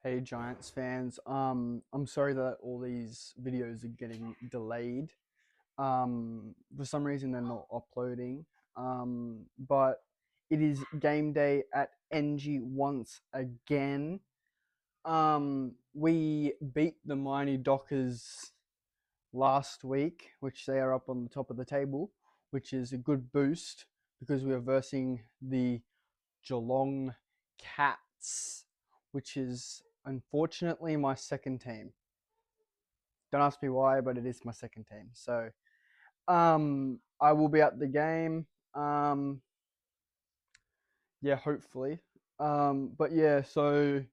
Hey Giants fans, I'm sorry that all these videos are getting delayed. For some reason they're not uploading. But it is game day at NG once again. We beat the Mighty Dockers last week, which they are up on the top of the table, which is a good boost because we are versing the Geelong Cats, which is unfortunately my second team. Don't ask me why, but it is my second team. So, I will be at the game. Um, yeah, hopefully. But yeah, so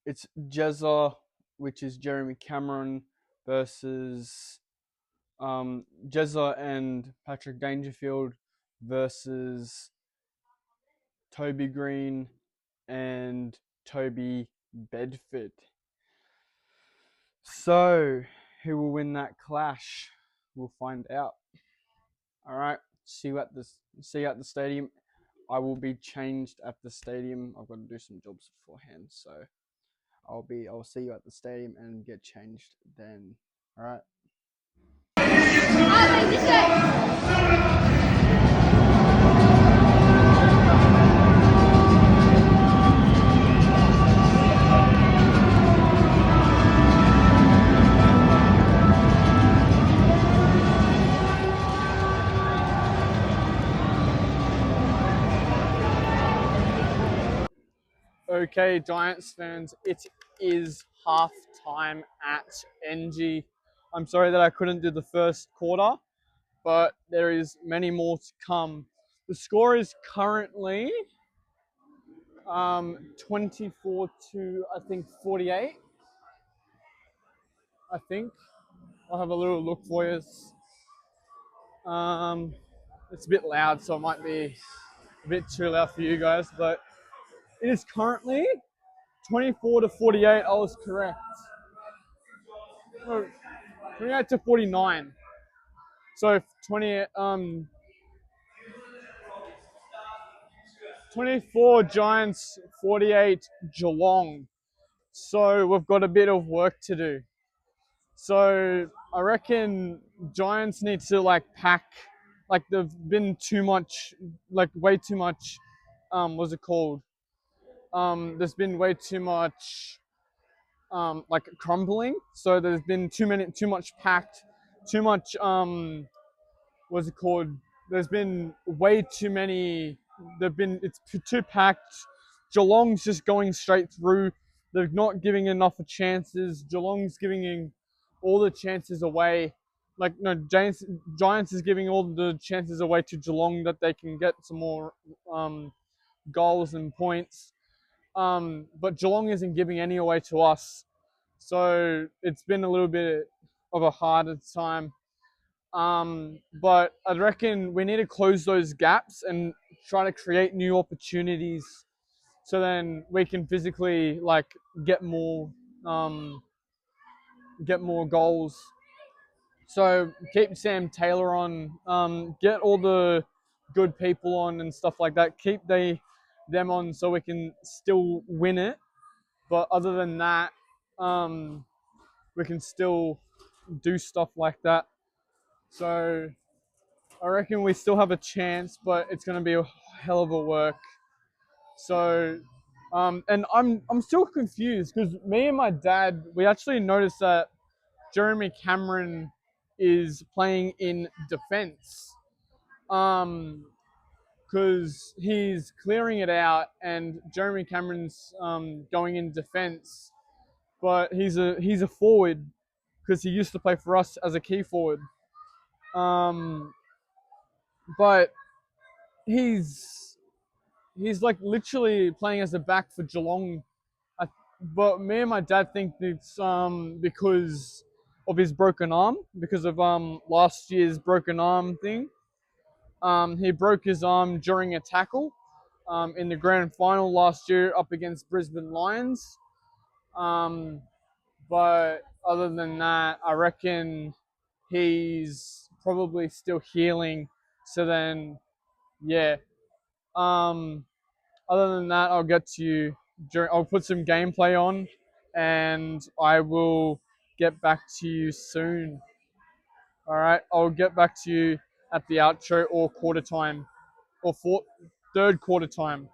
it's Jezza, which is Jeremy Cameron versus Jezza and Patrick Dangerfield versus Toby Green and Toby Bedford. So, who will win that clash? We'll find out. All right. See you at the stadium. I will be changed at the stadium. I've got to do some jobs beforehand, so I'll see you at the stadium and get changed then. All right. Okay, Giants fans, it is half time at NG. I'm sorry that I couldn't do the first quarter, but there is many more to come. The score is currently 24 to I think 48. I think I'll have a little look for you. Um, it's a bit loud, so it might be a bit too loud for you guys, but it is currently 24 to 48. I was correct. No, 28 to 49. So 24 Giants, 48 Geelong. So we've got a bit of work to do. So I reckon Giants need to pack, like they've been too much, like way too much. What's it called? There's been way too much, like crumbling. So there's been too much packed, too much. What's it called? There's been way too many. It's too packed. Geelong's just going straight through. They're not giving enough chances. Geelong's giving all the chances away. Like no, Giants is giving all the chances away to Geelong that they can get some more goals and points. But Geelong isn't giving any away to us. So it's been a little bit of a harder time. But I reckon we need to close those gaps and try to create new opportunities so then we can physically get more get more goals. So keep Sam Taylor on, get all the good people on and stuff like that. Keep them on so we can still win it. But other than that, we can still do stuff like that. So I reckon we still have a chance, but it's going to be a hell of a work. So, and I'm still confused because me and my dad, we actually noticed that Jeremy Cameron is playing in defense. Because he's clearing it out, and Jeremy Cameron's going in defense, but he's a forward because he used to play for us as a key forward. But he's like literally playing as a back for Geelong. But me and my dad think it's because of his broken arm, because of last year's broken arm thing. He broke his arm during a tackle in the grand final last year up against Brisbane Lions. But other than that, I reckon he's probably still healing. So then, yeah. Other than that, I'll get to you. I'll put some gameplay on, and I will get back to you soon. All right, I'll get back to you at the outro or quarter time or third quarter time.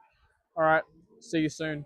All right, see you soon.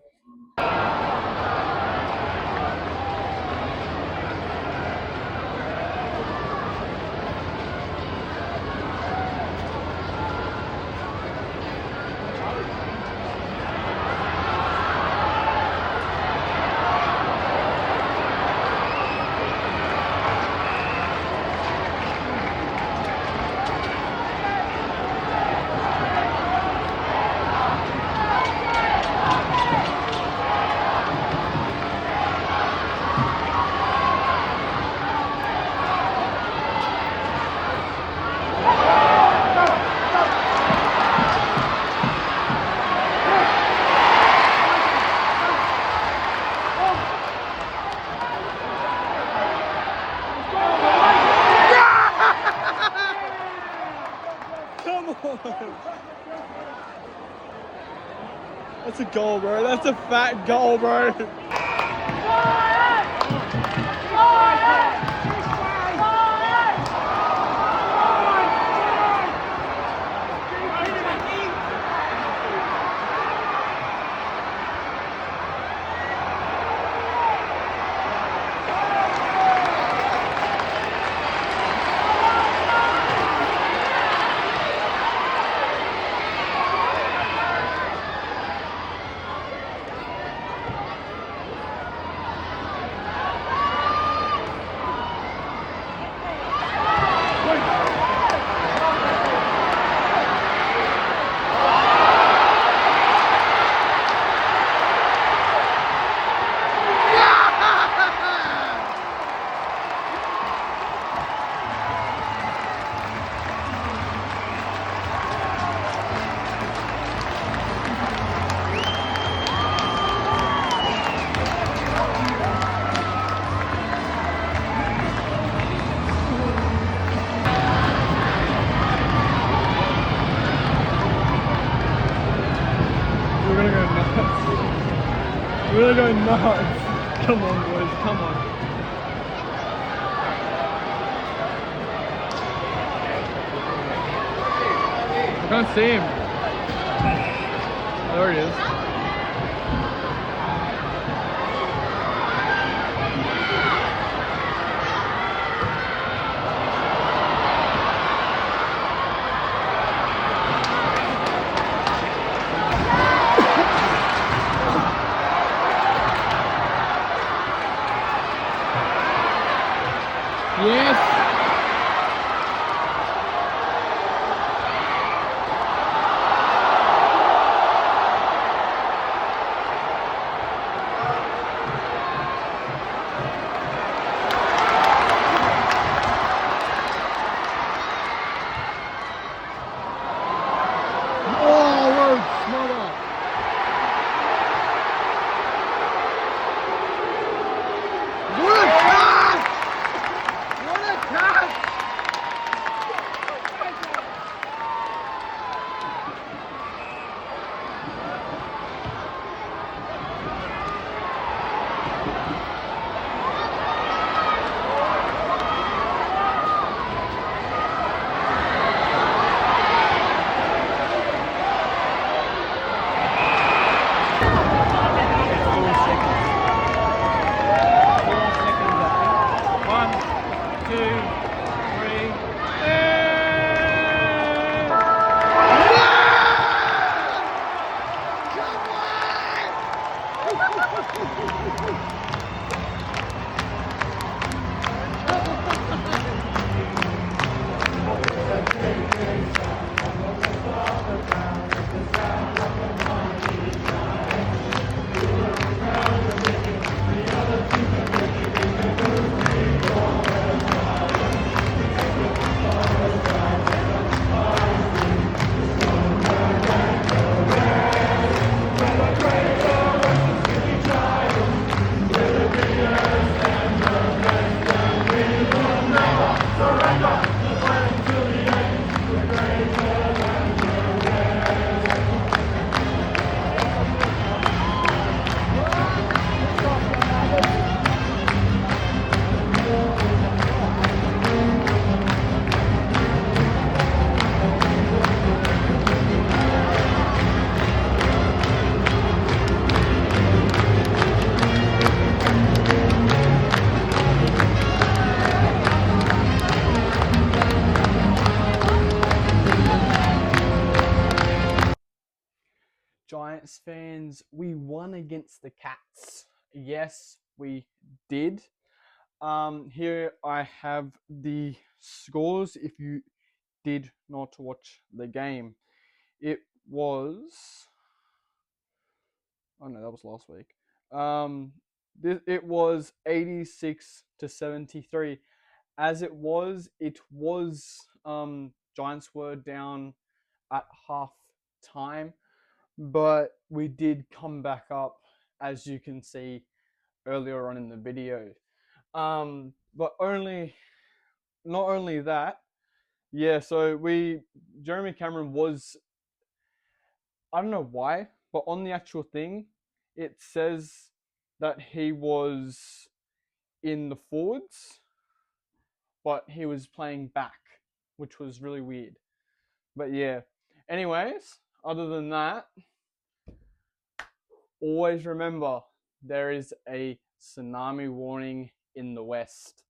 Come on. That's a goal, bro. That's a fat goal, bro. We're gonna go nuts. We're gonna go nuts. Come on, boys, come on. I can't see him. There he is. Yes. What a catch! Giants, we won against the Cats. Yes, we did. Here I have the scores if you did not watch the game. It was. Oh no, that was last week. It was 86 to 73. As it was, Giants were down at half time, but we did come back up, as you can see earlier on in the video. But not only that, yeah. So Jeremy Cameron was, I don't know why, but on the actual thing, it says that he was in the forwards, but he was playing back, which was really weird. But yeah. Anyways, other than that, always remember there is a tsunami warning in the west.